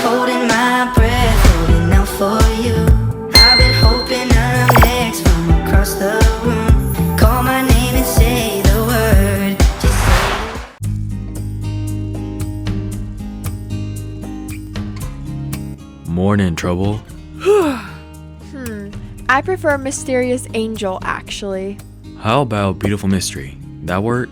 holding my breath, holding out for you. I've been hoping I'm next from across the room. Call my name and say the word. Just say Morning, trouble. I prefer Mysterious Angel, actually. How about Beautiful Mystery? That work?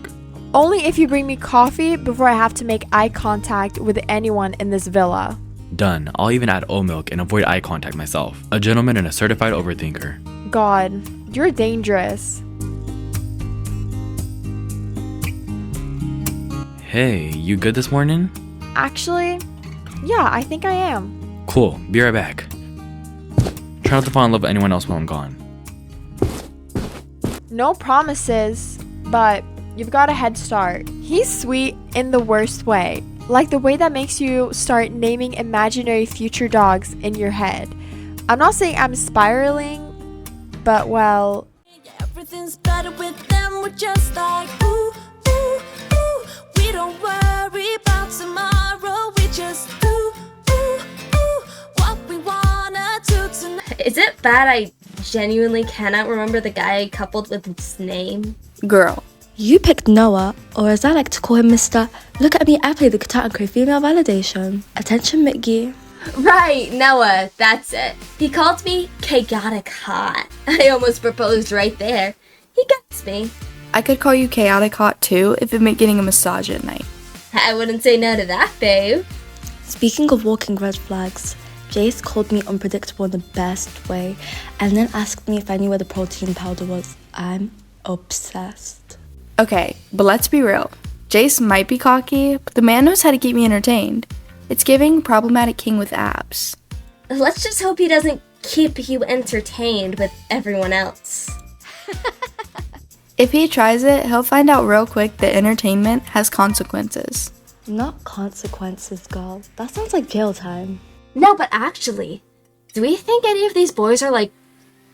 Only if you bring me coffee before I have to make eye contact with anyone in this villa. Done. I'll even add oat milk and avoid eye contact myself. A gentleman and a certified overthinker. God, you're dangerous. Hey, you good this morning? Actually, yeah, I think I am. Cool, be right back. Try not to fall in love with anyone else while I'm gone. No promises, but you've got a head start. He's sweet in the worst way. Like the way that makes you start naming imaginary future dogs in your head. I'm not saying I'm spiraling, but well... Everything's better with them, we're just like, ooh, ooh, ooh. We don't worry about tomorrow, we just ooh, ooh, ooh. What we wanna do tonight. Is it bad I genuinely cannot remember the guy I coupled with his name? Girl, you picked Noah, or as I like to call him, Mr. Look at me, I play the guitar and create female validation. Attention, Mickey. Right, Noah, that's it. He called me chaotic hot. I almost proposed right there. He gets me. I could call you chaotic hot too if it meant getting a massage at night. I wouldn't say no to that, babe. Speaking of walking red flags, Jace called me unpredictable in the best way and then asked me if I knew where the protein powder was. I'm obsessed. Okay, but let's be real. Jace might be cocky, but the man knows how to keep me entertained. It's giving problematic king with abs. Let's just hope he doesn't keep you entertained with everyone else. If he tries it, he'll find out real quick that entertainment has consequences. Not consequences, girl. That sounds like jail time. No, but actually, do we think any of these boys are, like,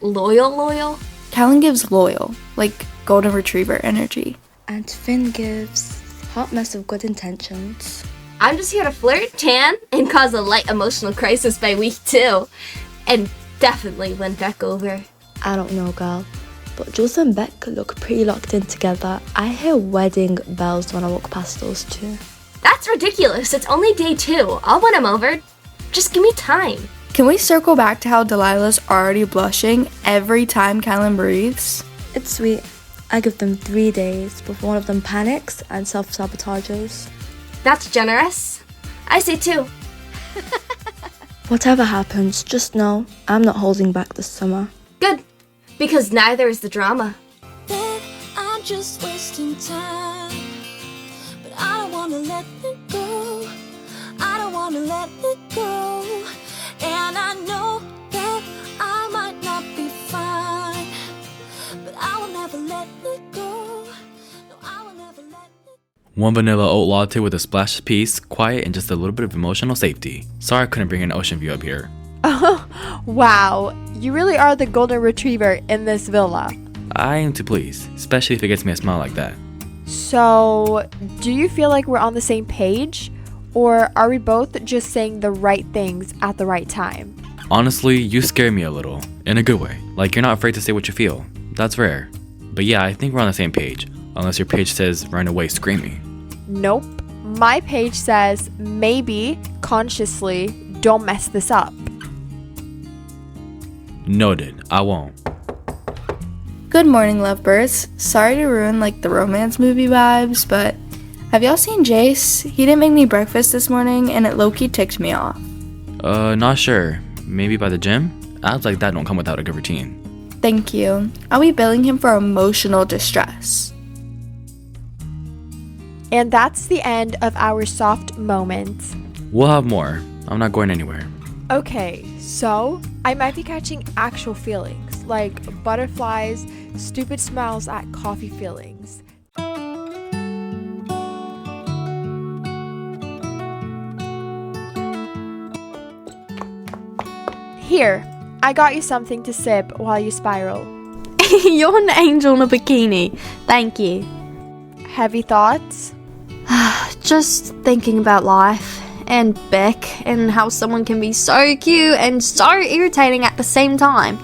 loyal? Callan gives loyal, like golden retriever energy. And Finn gives hot mess of good intentions. I'm just here to flirt, tan, and cause a light emotional crisis by week 2. And definitely win Beck over. I don't know, girl, but Jules and Beck look pretty locked in together. I hear wedding bells when I walk past those two. That's ridiculous. It's only day 2. I'll win him over. Just give me time. Can we circle back to how Delilah's already blushing every time Callan breathes? It's sweet. I give them 3 days before one of them panics and self-sabotages. That's generous. I say 2. Whatever happens, just know I'm not holding back this summer. Good. Because neither is the drama. Then I'm just wasting time, but I don't wanna let it go. I don't wanna let it go. And I know that I might not be fine, but I will never let it go. No, I will never let it. One vanilla oat latte with a splash of peace, quiet, and just a little bit of emotional safety. Sorry I couldn't bring an ocean view up here. Wow, you really are the golden retriever in this villa. I aim to please, especially if it gets me a smile like that. So, do you feel like we're on the same page? Or are we both just saying the right things at the right time? Honestly, you scare me a little, in a good way. Like you're not afraid to say what you feel. That's rare. But yeah, I think we're on the same page, unless your page says run away screaming. Nope. My page says maybe, consciously, don't mess this up. Noted, I won't. Good morning, lovebirds. Sorry to ruin like the romance movie vibes, but have y'all seen Jace? He didn't make me breakfast this morning and it low-key ticked me off. Not sure. Maybe by the gym? Ads like that don't come without a good routine. Thank you. I'll be billing him for emotional distress. And that's the end of our soft moment. We'll have more. I'm not going anywhere. Okay, so I might be catching actual feelings, like butterflies, stupid smiles at coffee feelings. Here, I got you something to sip while you spiral. You're an angel in a bikini. Thank you. Heavy thoughts? Just thinking about life and Beck, and how someone can be so cute and so irritating at the same time.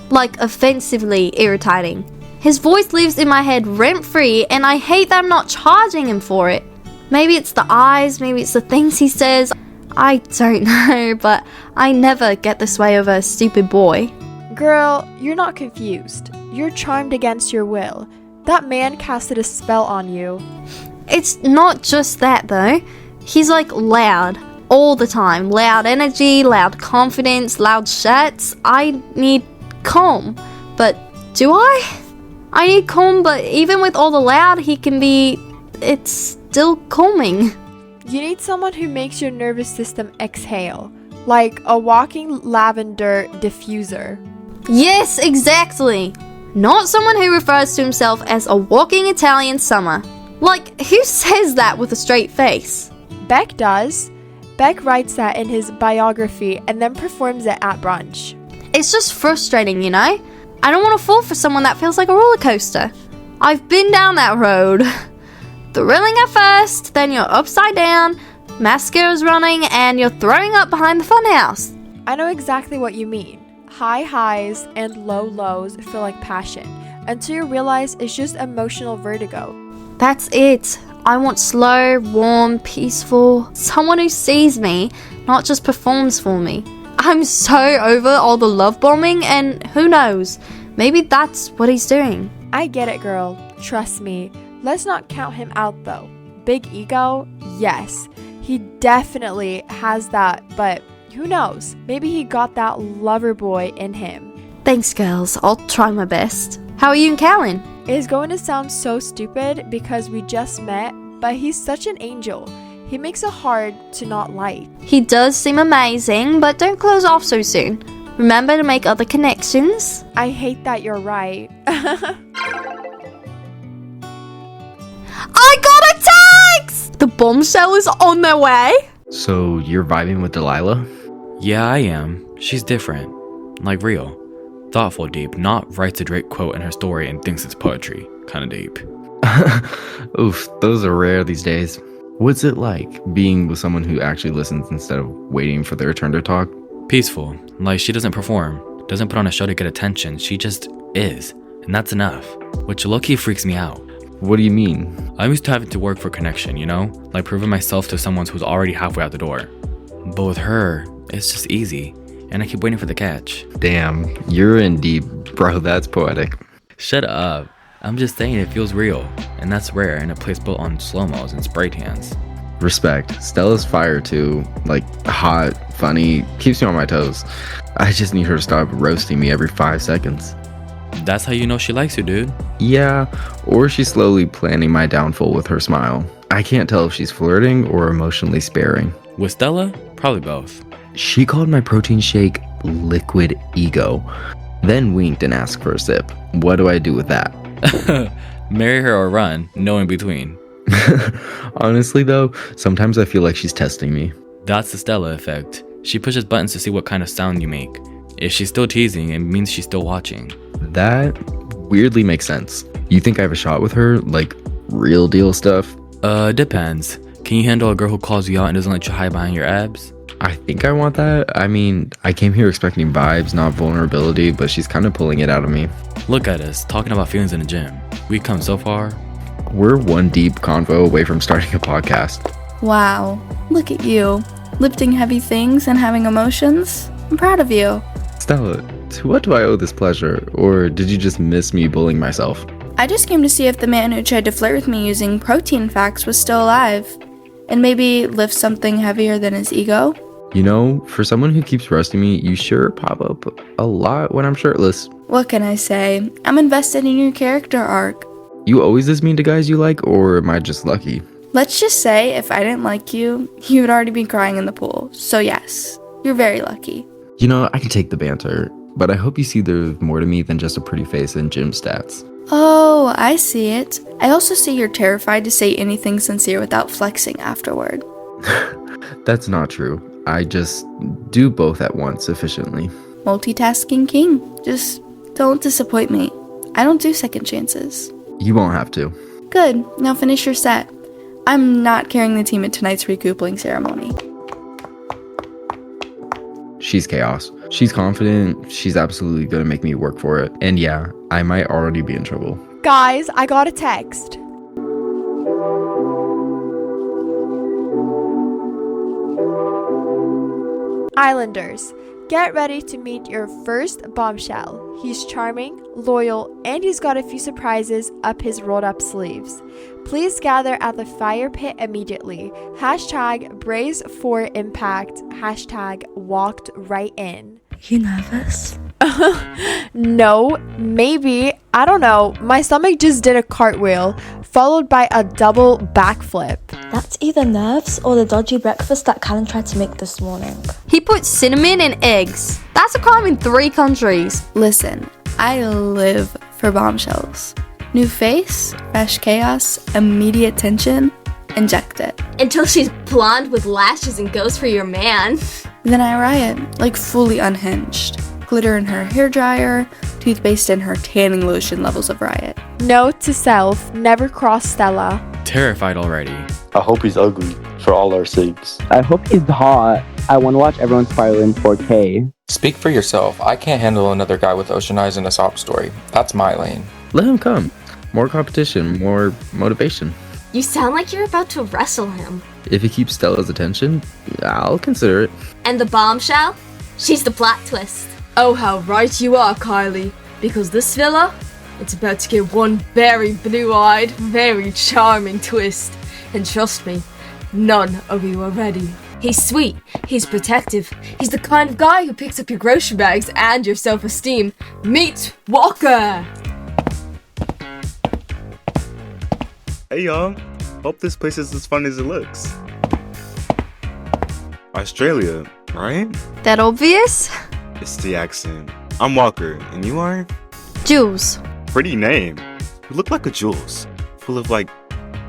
Like, offensively irritating. His voice lives in my head rent-free, and I hate that I'm not charging him for it. Maybe it's the eyes, maybe it's the things he says. I don't know, but I never get this way over a stupid boy. Girl, you're not confused. You're charmed against your will. That man casted a spell on you. It's not just that though. He's like loud all the time. Loud energy, loud confidence, loud shirts. I need calm. But do I? I need calm, but even with all the loud it's still calming. You need someone who makes your nervous system exhale, like a walking lavender diffuser. Yes, exactly. Not someone who refers to himself as a walking Italian summer. Like, who says that with a straight face? Beck does. Beck writes that in his biography and then performs it at brunch. It's just frustrating, you know? I don't want to fall for someone that feels like a roller coaster. I've been down that road. Thrilling at first, then you're upside down, mascara's running, and you're throwing up behind the funhouse. I know exactly what you mean. High highs and low lows feel like passion, until you realize it's just emotional vertigo. That's it. I want slow, warm, peaceful, someone who sees me, not just performs for me. I'm so over all the love bombing, and who knows, maybe that's what he's doing. I get it, girl. Trust me. Let's not count him out, though. Big ego? Yes. He definitely has that, but who knows? Maybe he got that lover boy in him. Thanks, girls. I'll try my best. How are you and Callan? It is going to sound so stupid because we just met, but he's such an angel. He makes it hard to not like. He does seem amazing, but don't close off so soon. Remember to make other connections. I hate that you're right. I got a text! The Bombshell is on their way. So you're vibing with Delilah? Yeah, I am. She's different. Like real. Thoughtful deep, not writes a Drake quote in her story and thinks it's poetry. Kinda deep. Oof, those are rare these days. What's it like being with someone who actually listens instead of waiting for their turn to talk? Peaceful. Like she doesn't perform, doesn't put on a show to get attention. She just is. And that's enough. Which low-key freaks me out. What do you mean? I'm used to having to work for connection, you know? Like proving myself to someone who's already halfway out the door. But with her, it's just easy. And I keep waiting for the catch. Damn, you're in deep, bro. That's poetic. Shut up. I'm just saying it feels real. And that's rare in a place built on slow-mos and spray tans. Respect. Stella's fire too. Like, hot, funny, keeps me on my toes. I just need her to stop roasting me every 5 seconds. That's how you know she likes you, dude. Yeah, or she's slowly planning my downfall with her smile. I can't tell if she's flirting or emotionally sparing. With Stella? Probably both. She called my protein shake liquid ego, then winked and asked for a sip. What do I do with that? Marry her or run, no in between. Honestly though, sometimes I feel like she's testing me. That's the Stella effect. She pushes buttons to see what kind of sound you make. If she's still teasing, it means she's still watching. That weirdly makes sense. You think I have a shot with her? Like, real deal stuff? Depends. Can you handle a girl who calls you out and doesn't let you hide behind your abs? I think I want that. I mean, I came here expecting vibes, not vulnerability, but she's kind of pulling it out of me. Look at us, talking about feelings in the gym. We've come so far. We're one deep convo away from starting a podcast. Wow, look at you. Lifting heavy things and having emotions. I'm proud of you. Stella, to what do I owe this pleasure? Or did you just miss me bullying myself? I just came to see if the man who tried to flirt with me using protein facts was still alive. And maybe lift something heavier than his ego. You know, for someone who keeps roasting me, you sure pop up a lot when I'm shirtless. What can I say? I'm invested in your character arc. You always this mean to guys you like, or am I just lucky? Let's just say if I didn't like you, you would already be crying in the pool. So yes, you're very lucky. You know, I can take the banter, but I hope you see there's more to me than just a pretty face and gym stats. Oh, I see it. I also see you're terrified to say anything sincere without flexing afterward. That's not true. I just do both at once efficiently. Multitasking king. Just don't disappoint me. I don't do second chances. You won't have to. Good. Now finish your set. I'm not carrying the team at tonight's recoupling ceremony. She's chaos. She's confident. She's absolutely gonna make me work for it. And yeah, I might already be in trouble. Guys, I got a text. Islanders, get ready to meet your first Bombshell. He's charming, loyal, and he's got a few surprises up his rolled up sleeves. Please gather at the fire pit immediately. Hashtag brace for impact. Hashtag walked right in. You nervous? No, maybe. I don't know. My stomach just did a cartwheel, followed by a double backflip. That's either nerves or the dodgy breakfast that Callan tried to make this morning. He put cinnamon in eggs. That's a crime in 3 countries. Listen, I live for Bombshells. New face, fresh chaos, immediate tension, inject it. Until she's blonde with lashes and goes for your man. Then I riot, like fully unhinged. Glitter in her hairdryer, toothpaste in her tanning lotion levels of riot. Note to self, never cross Stella. Terrified already. I hope he's ugly, for all our sakes. I hope he's hot. I want to watch everyone spiral in 4K. Speak for yourself. I can't handle another guy with ocean eyes and a sob story. That's my lane. Let him come. More competition, more motivation. You sound like you're about to wrestle him. If he keeps Stella's attention, I'll consider it. And the Bombshell? She's the plot twist. Oh, how right you are, Kylie. Because this fella, it's about to get one very blue-eyed, very charming twist. And trust me, none of you are ready. He's sweet, he's protective, he's the kind of guy who picks up your grocery bags and your self-esteem. Meet Walker! Hey y'all, hope this place is as fun as it looks. Australia, right? That obvious? It's the accent. I'm Walker, and you are? Jules. Pretty name. You look like a Jules, full of like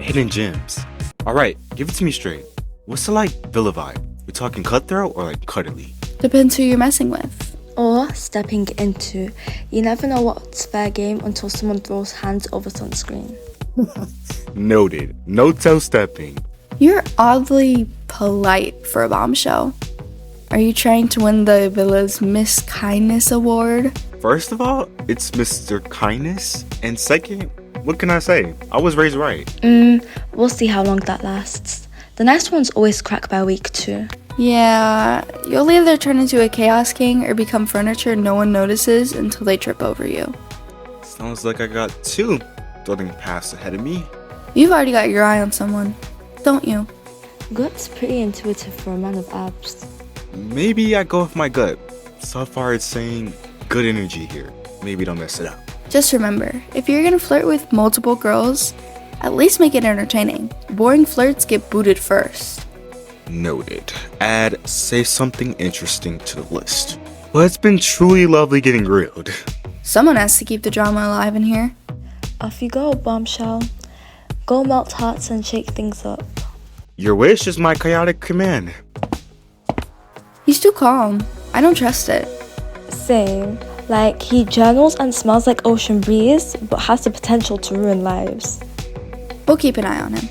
hidden gems. Alright, give it to me straight. What's the like villa vibe? We talking cutthroat or like cuddly? Depends who you're messing with. Or stepping into. You never know what's fair game until someone throws hands over sunscreen. Noted. No toe stepping. You're oddly polite for a Bombshell. Are you trying to win the villa's Miss Kindness award? First of all, it's Mr. Kindness. And second, what can I say? I was raised right. We'll see how long that lasts. The next ones always crack by week 2. Yeah, you'll either turn into a Chaos King or become furniture no one notices until they trip over you. Sounds like I got 2 building paths ahead of me. You've already got your eye on someone, don't you? Gut's pretty intuitive for a man of abs. Maybe I go with my gut. So far it's saying good energy here. Maybe don't mess it up. Just remember, if you're gonna flirt with multiple girls, at least make it entertaining. Boring flirts get booted first. Noted. Add say something interesting to the list. Well, it's been truly lovely getting grilled. Someone has to keep the drama alive in here. Off you go, Bombshell. Go melt hearts and shake things up. Your wish is my chaotic command. He's too calm. I don't trust it. Same. Like, he journals and smells like ocean breeze, but has the potential to ruin lives. We'll keep an eye on him.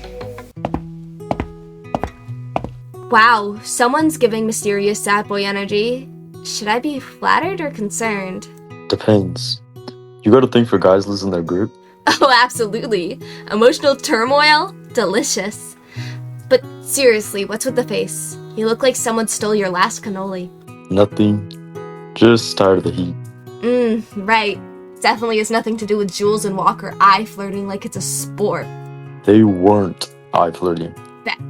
Wow, someone's giving mysterious sad boy energy. Should I be flattered or concerned? Depends. You gotta think for guys losing their grip. Oh, absolutely. Emotional turmoil? Delicious. But seriously, what's with the face? You look like someone stole your last cannoli. Nothing. Just tired of the heat. Right. Definitely has nothing to do with Jules and Walker eye flirting like it's a sport. They weren't eye flirting. Beck.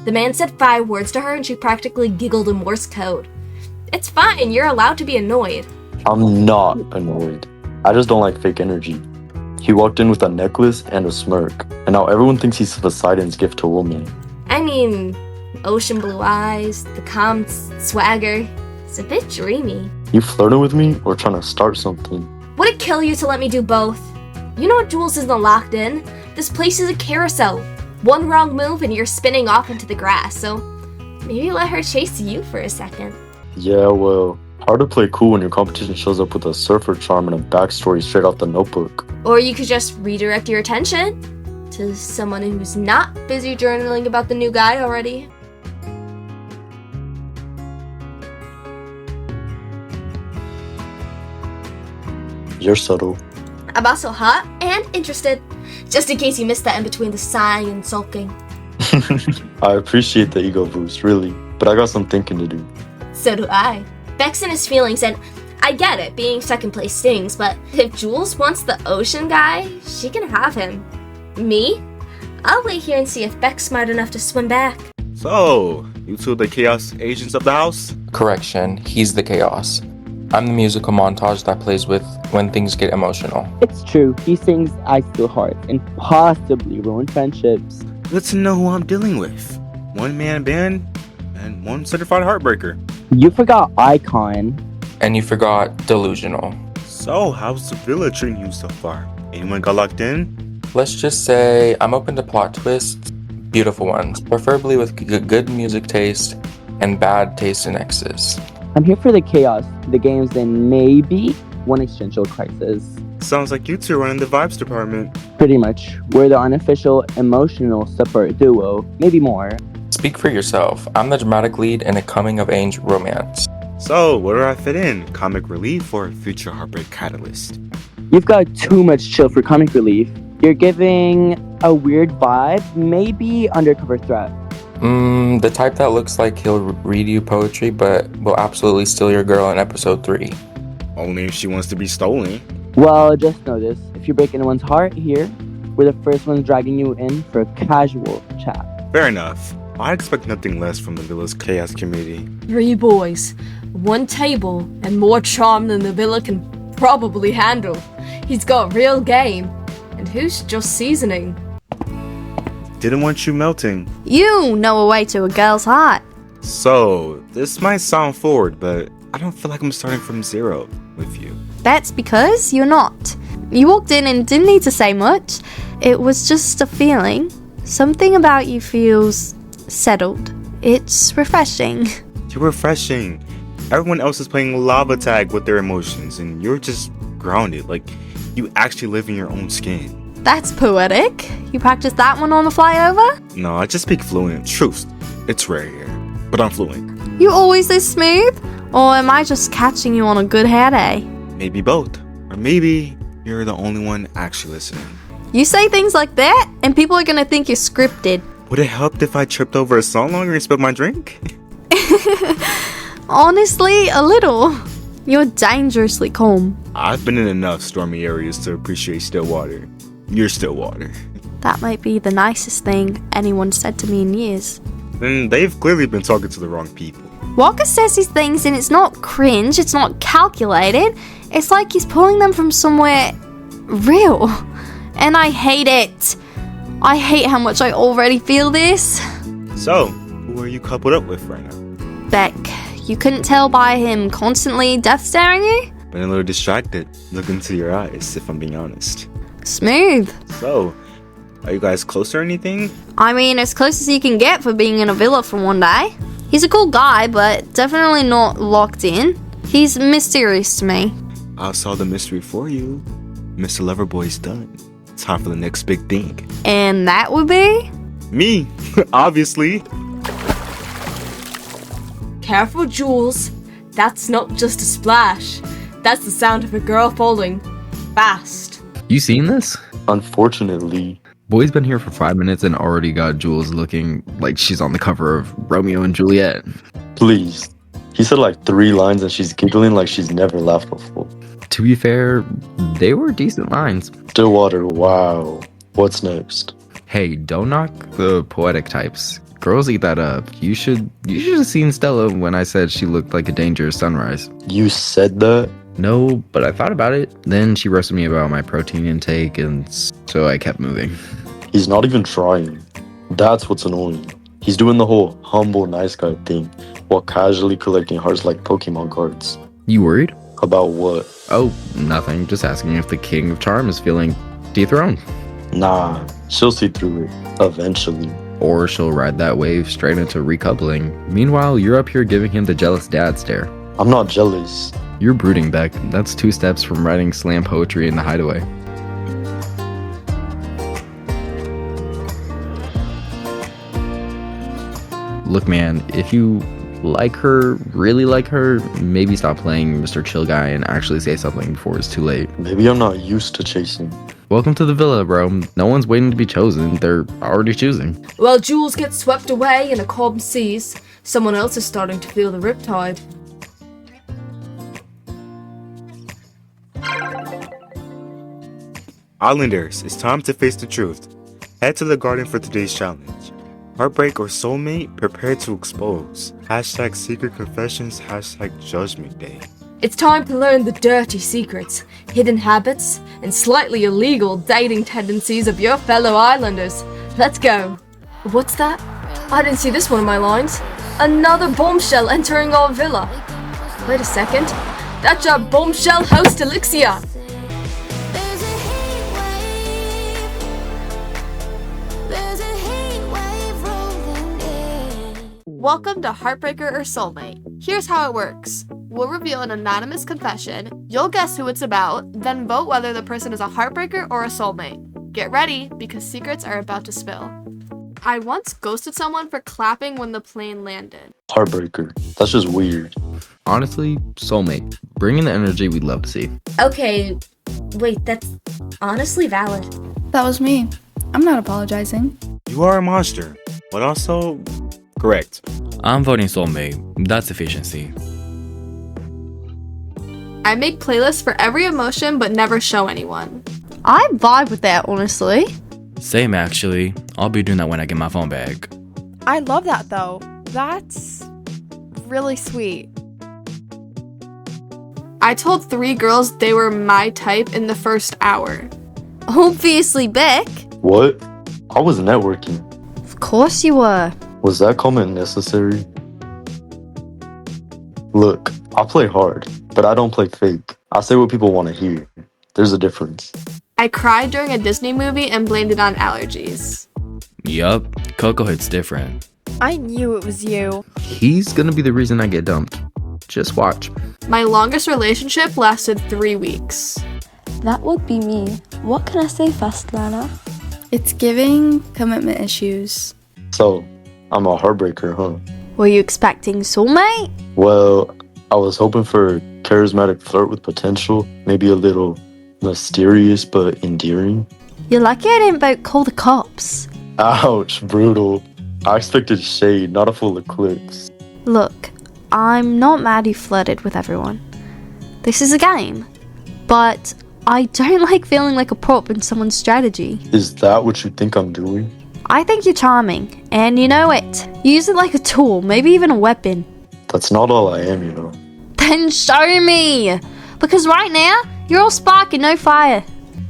The man said 5 words to her and she practically giggled in Morse code. It's fine, you're allowed to be annoyed. I'm not annoyed. I just don't like fake energy. He walked in with a necklace and a smirk, and now everyone thinks he's Poseidon's gift to woman. I mean, ocean blue eyes, the calm swagger. It's a bit dreamy. You flirting with me or trying to start something? Would it kill you to let me do both? You know Jules isn't locked in. This place is a carousel. One wrong move and you're spinning off into the grass, so maybe let her chase you for a second. Yeah, well, hard to play cool when your competition shows up with a surfer charm and a backstory straight off the notebook. Or you could just redirect your attention to someone who's not busy journaling about the new guy already. You're subtle. I'm also hot and interested. Just in case you missed that in between the sighing and sulking. I appreciate the ego boost, really, but I got some thinking to do. So do I. Beck's in his feelings, and I get it, being second place stings, but if Jules wants the ocean guy, she can have him. Me? I'll wait here and see if Beck's smart enough to swim back. So, you two are the chaos agents of the house? Correction, he's the chaos. I'm the musical montage that plays with when things get emotional. It's true, he sings I Steal Hearts and possibly ruin friendships. Good to know who I'm dealing with. One-man band and one certified heartbreaker. You forgot Icon. And you forgot delusional. So, how's the villa treating you so far? Anyone got locked in? Let's just say I'm open to plot twists, beautiful ones, preferably with good music taste and bad taste in exes. I'm here for the chaos, the games, and maybe one existential crisis. Sounds like you two are running the vibes department. Pretty much. We're the unofficial emotional support duo, maybe more. Speak for yourself. I'm the dramatic lead in a coming-of-age romance. So, where do I fit in? Comic relief or future heartbreak catalyst? You've got too much chill for comic relief. You're giving a weird vibe, maybe undercover threat. The type that looks like he'll read you poetry but will absolutely steal your girl in episode 3. Only if she wants to be stolen. Well, just know this. If you break anyone's heart here, we're the first ones dragging you in for a casual chat. Fair enough. I expect nothing less from the villa's chaos community. 3 boys, 1 table, and more charm than the villa can probably handle. He's got real game. And who's just seasoning? Didn't want you melting. You know a way to a girl's heart. So, this might sound forward, but I don't feel like I'm starting from zero with you. That's because you're not. You walked in and didn't need to say much. It was just a feeling. Something about you feels settled. It's refreshing. You're refreshing. Everyone else is playing lava tag with their emotions, and you're just grounded, like you actually live in your own skin. That's poetic. You practiced that one on the flyover? No, I just speak fluent. Truth. It's rare here, but I'm fluent. You always this smooth? Or am I just catching you on a good hair day? Maybe both. Or maybe you're the only one actually listening. You say things like that, and people are gonna think you're scripted. Would it help if I tripped over a song longer and spilled my drink? Honestly, a little. You're dangerously calm. I've been in enough stormy areas to appreciate still water. You're still water. That might be the nicest thing anyone said to me in years. Then they've clearly been talking to the wrong people. Walker says these things and it's not cringe, it's not calculated. It's like he's pulling them from somewhere real. And I hate it. I hate how much I already feel this. So, who are you coupled up with right now? Beck, you couldn't tell by him constantly death staring you? Been a little distracted. Look into your eyes, if I'm being honest. Smooth. So, are you guys close or anything? I mean, as close as you can get for being in a villa for one day. He's a cool guy, but definitely not locked in. He's mysterious to me. I'll solve the mystery for you. Mr. Loverboy's done. Time for the next big thing. And that would be? Me, obviously. Careful, Jules. That's not just a splash. That's the sound of a girl falling. Fast. You seen this? Unfortunately. Boy's been here for 5 minutes and already got Jules looking like she's on the cover of Romeo and Juliet. Please. He said like 3 lines and she's giggling like she's never laughed before. To be fair, they were decent lines. Stillwater, wow. What's next? Hey, don't knock the poetic types. Girls eat that up. You should have seen Stella when I said she looked like a dangerous sunrise. You said that? No, but I thought about it. Then she roasted me about my protein intake, and so I kept moving. He's not even trying. That's what's annoying. He's doing the whole humble nice guy thing while casually collecting hearts like Pokemon cards. You worried? About what? Oh, nothing. Just asking if the King of Charm is feeling dethroned. Nah, she'll see through it. Eventually. Or she'll ride that wave straight into recoupling. Meanwhile, you're up here giving him the jealous dad stare. I'm not jealous. You're brooding, Beck. That's 2 steps from writing slam poetry in the hideaway. Look, man, if you like her, really like her, maybe stop playing Mr. Chill Guy and actually say something before it's too late. Maybe I'm not used to chasing. Welcome to the villa, bro. No one's waiting to be chosen. They're already choosing. While Jules gets swept away in a calm seas, someone else is starting to feel the riptide. Islanders, it's time to face the truth. Head to the garden for today's challenge. Heartbreak or soulmate, prepare to expose. Hashtag secret confessions, hashtag judgment day. It's time to learn the dirty secrets, hidden habits, and slightly illegal dating tendencies of your fellow islanders. Let's go. What's that? I didn't see this one in my lines. Another bombshell entering our villa. Wait a second. That's our bombshell host Elyxia. Welcome to Heartbreaker or Soulmate. Here's how it works. We'll reveal an anonymous confession, you'll guess who it's about, then vote whether the person is a heartbreaker or a soulmate. Get ready, because secrets are about to spill. I once ghosted someone for clapping when the plane landed. Heartbreaker. That's just weird. Honestly, soulmate. Bring in the energy we'd love to see. Okay, wait, that's honestly valid. That was me. I'm not apologizing. You are a monster, but also correct. I'm voting soulmate. That's efficiency. I make playlists for every emotion but never show anyone. I vibe with that, honestly. Same actually. I'll be doing that when I get my phone back. I love that though. That's really sweet. I told 3 girls they were my type in the first hour. Obviously, Beck. What? I was networking. Of course you were. Was that comment necessary? Look, I play hard, but I don't play fake. I say what people want to hear. There's a difference. I cried during a Disney movie and blamed it on allergies. Yup, Coco hits different. I knew it was you. He's gonna be the reason I get dumped. Just watch. My longest relationship lasted 3 weeks. That would be me. What can I say fast, Lana? It's giving commitment issues. So, I'm a heartbreaker, huh? Were you expecting soulmate? Well, I was hoping for a charismatic flirt with potential, maybe a little mysterious but endearing. You're lucky I didn't vote call the cops. Ouch, brutal. I expected shade, not a full eclipse. Look, I'm not mad you flirted with everyone. This is a game. But I don't like feeling like a prop in someone's strategy. Is that what you think I'm doing? I think you're charming, and you know it. Use it like a tool, maybe even a weapon. That's not all I am, you know. Then show me! Because right now, you're all spark and no fire.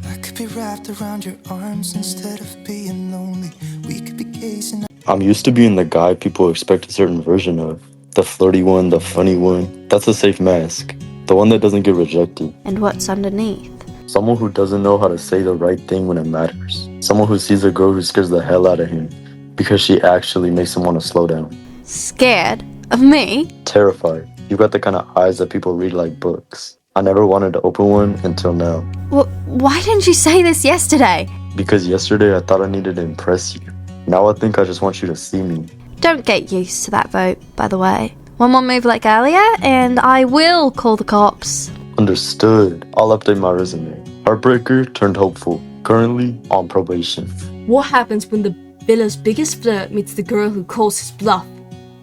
I could be wrapped around your arms instead of being lonely. We could be gazing. I'm used to being the guy people expect a certain version of. The flirty one, the funny one. That's a safe mask. The one that doesn't get rejected. And what's underneath? Someone who doesn't know how to say the right thing when it matters. Someone who sees a girl who scares the hell out of him because she actually makes him want to slow down. Scared? Of me? Terrified. You got the kind of eyes that people read like books. I never wanted to open one until now. Well, why didn't you say this yesterday? Because yesterday I thought I needed to impress you. Now I think I just want you to see me. Don't get used to that vote, by the way. One more move like earlier, and I will call the cops. Understood. I'll update my resume. Heartbreaker turned hopeful. Currently on probation. What happens when the villa's biggest flirt meets the girl who calls his bluff?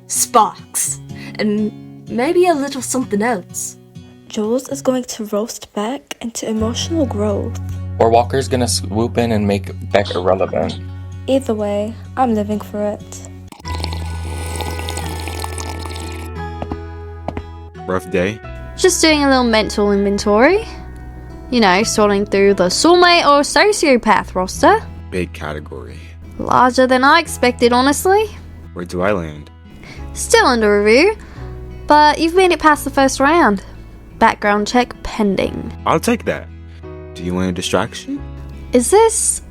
Sparks. And maybe a little something else. Jules is going to roast Beck into emotional growth. Or Walker's gonna swoop in and make Beck irrelevant. Either way, I'm living for it. Rough day? Just doing a little mental inventory. You know, sorting through the soulmate or sociopath roster. Big category. Larger than I expected, honestly. Where do I land? Still under review, but you've made it past the first round. Background check pending. I'll take that. Do you want a distraction? Is this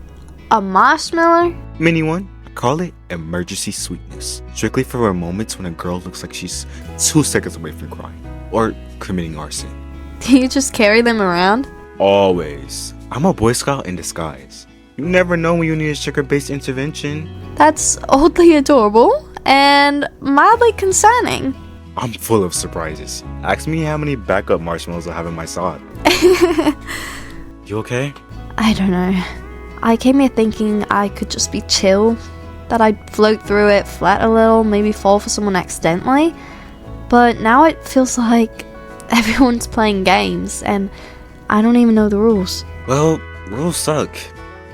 a marshmallow? Mini one. Call it emergency sweetness. Strictly for moments when a girl looks like she's 2 seconds away from crying. Or committing arson. Do you just carry them around? Always. I'm a Boy Scout in disguise. You never know when you need a sugar-based intervention. That's oddly adorable and mildly concerning. I'm full of surprises. Ask me how many backup marshmallows I have in my sock. You okay? I don't know. I came here thinking I could just be chill, that I'd float through it, flirt a little, maybe fall for someone accidentally. But now it feels like everyone's playing games, and I don't even know the rules. Well, rules suck.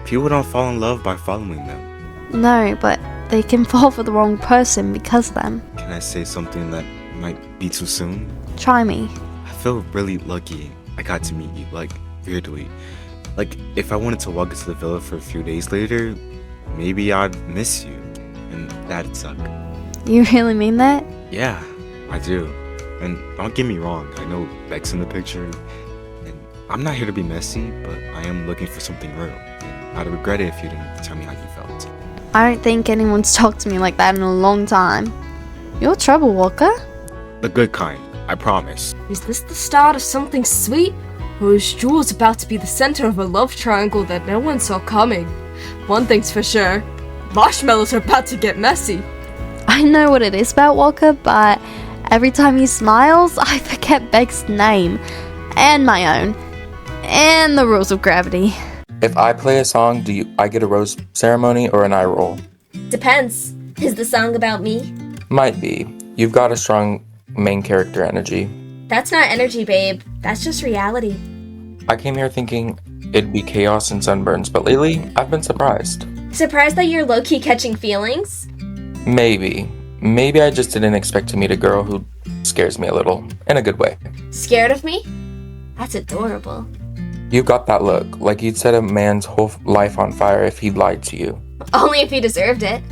People don't fall in love by following them. No, but they can fall for the wrong person because of them. Can I say something that might be too soon? Try me. I feel really lucky I got to meet you, like, weirdly. Like, if I wanted to walk into the villa for a few days later, maybe I'd miss you, and that'd suck. You really mean that? Yeah, I do. And don't get me wrong, I know Beck's in the picture, and I'm not here to be messy, but I am looking for something real. I'd regret it if you didn't tell me how you felt. I don't think anyone's talked to me like that in a long time. You're trouble, Walker. The good kind, I promise. Is this the start of something sweet? Or is Jules about to be the center of a love triangle that no one saw coming? One thing's for sure, marshmallows are about to get messy. I know what it is about Walker, but every time he smiles, I forget Beck's name. And my own. And the rules of gravity. If I play a song, I get a rose ceremony or an eye roll? Depends. Is the song about me? Might be. You've got a strong main character energy. That's not energy, babe. That's just reality. I came here thinking it'd be chaos and sunburns, but lately, I've been surprised. Surprised that you're low-key catching feelings? Maybe. Maybe I just didn't expect to meet a girl who scares me a little, in a good way. Scared of me? That's adorable. You got that look, like you'd set a man's whole life on fire if he lied to you. Only if he deserved it.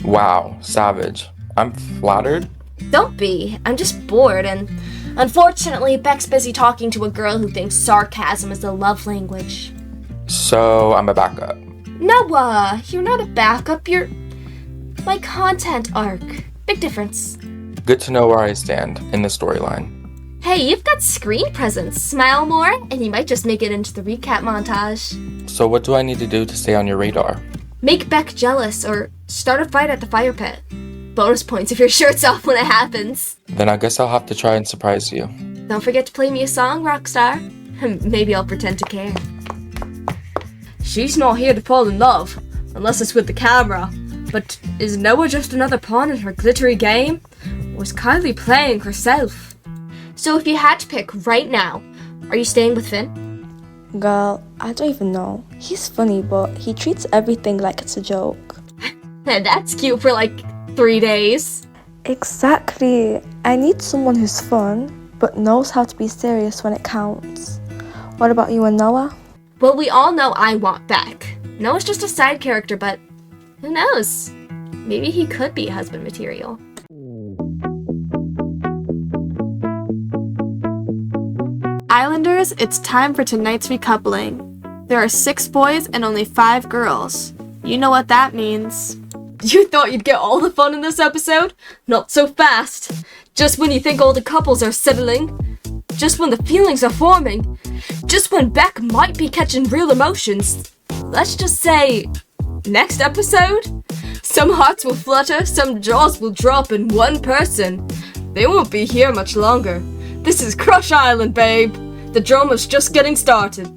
Wow, savage. I'm flattered? Don't be. I'm just bored, and unfortunately, Beck's busy talking to a girl who thinks sarcasm is the love language. So, I'm a backup. Noah, you're not a backup, you're my content arc. Big difference. Good to know where I stand in the storyline. Hey, you've got screen presence. Smile more, and you might just make it into the recap montage. So what do I need to do to stay on your radar? Make Beck jealous, or start a fight at the fire pit. Bonus points if your shirt's off when it happens. Then I guess I'll have to try and surprise you. Don't forget to play me a song, Rockstar. Maybe I'll pretend to care. She's not here to fall in love, unless it's with the camera. But is Noah just another pawn in her glittery game? Or is Kylie playing herself? So if you had to pick right now, are you staying with Finn? Girl, I don't even know. He's funny, but he treats everything like it's a joke. That's cute for like 3 days. Exactly. I need someone who's fun, but knows how to be serious when it counts. What about you and Noah? Well, we all know I want Beck. Noah's just a side character, but who knows? Maybe he could be husband material. Islanders, it's time for tonight's recoupling. There are 6 boys and only 5 girls. You know what that means. You thought you'd get all the fun in this episode? Not so fast. Just when you think all the couples are settling. Just when the feelings are forming. Just when Beck might be catching real emotions. Let's just say, next episode? Some hearts will flutter, some jaws will drop in one person. They won't be here much longer. This is Crush Island, babe. The drama's just getting started.